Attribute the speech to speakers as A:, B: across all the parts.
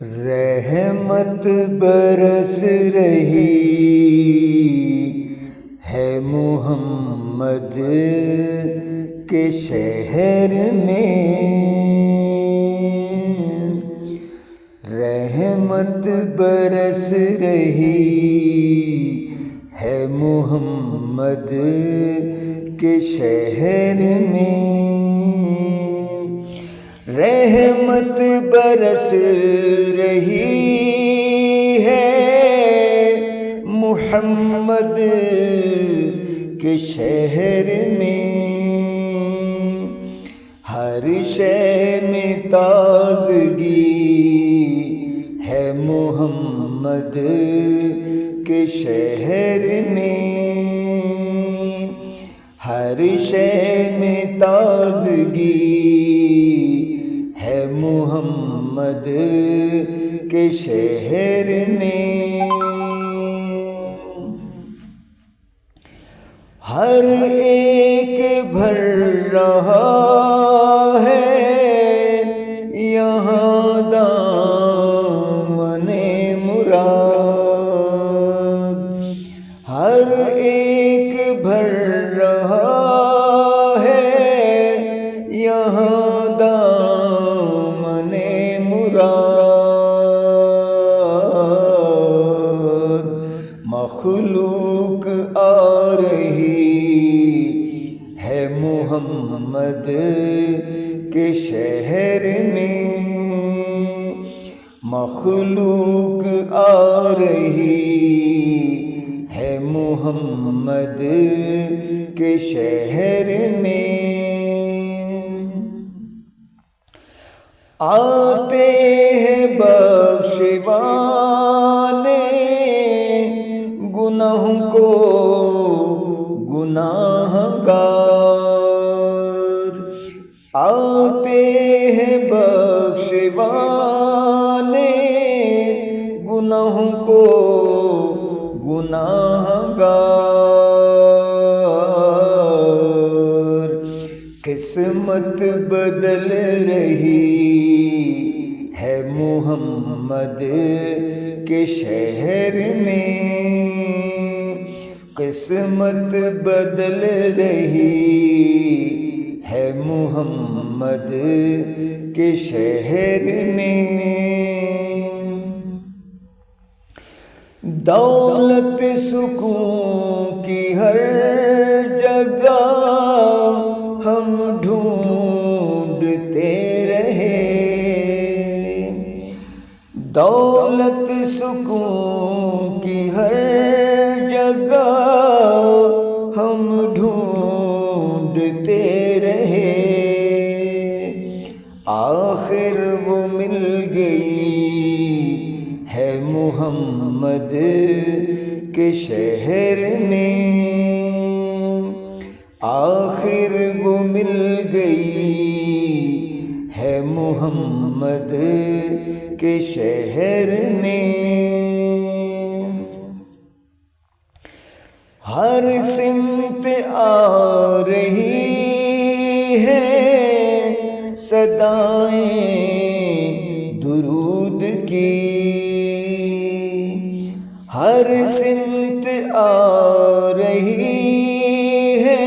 A: رحمت برس رہی ہے محمد کے شہر میں، رحمت برس رہی ہے محمد کے شہر میں، رحمت برس رہی ہے محمد کے شہر میں، ہر شے میں تازگی ہے محمد کے شہر میں، ہر شے میں تازگی ہے محمد کے شہر میں، ہر ایک بھر رہا ہے یہاں دامن مراد، ہر ایک بھر رہا ہے یہاں دامن مراد، مخلوق آ رہی ہے محمد کے شہر میں، مخلوق آ رہی ہے محمد کے شہر میں، آتے ہیں بخشوانے گناہوں کو گناہ گار، آتے ہیں بخشوانے گناہوں کو گناہ گار، قسمت بدل رہی ہے محمد کے شہر میں، قسمت بدل رہی ہے محمد کے شہر میں، دولت سکون کی ہر جگہ ہم ڈھونڈتے رہے، دولت سکون کی ہر جگہ ہم ڈھونڈتے رہے، آخر وہ مل گئی ہے محمد کے شہر میں، آخر وہ مل گئی ہے محمد کے شہر میں، ہر سمت آ رہی ہے صدائیں درود کی، ہر سمت آ رہی ہے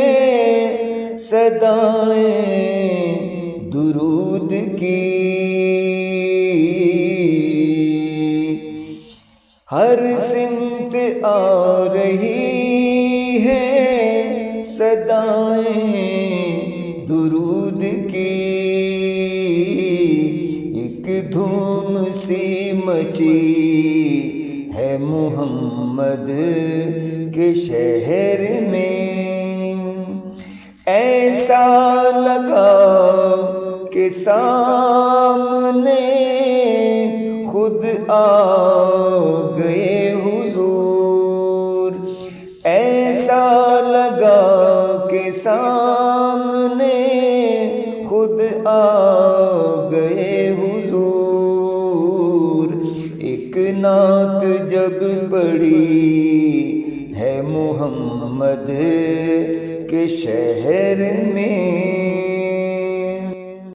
A: صدائیں درود کی، ہر سمت آ رہی ہے صدائیں درود کی، ایک دھوم سی مچی ہے محمد کے شہر میں، ایسا لگا کہ سامنے خود آ گئے حضور، ایسا لگا کہ سامنے خود آ گئے حضور، ایک نعت جب پڑھی ہے محمد کے شہر میں،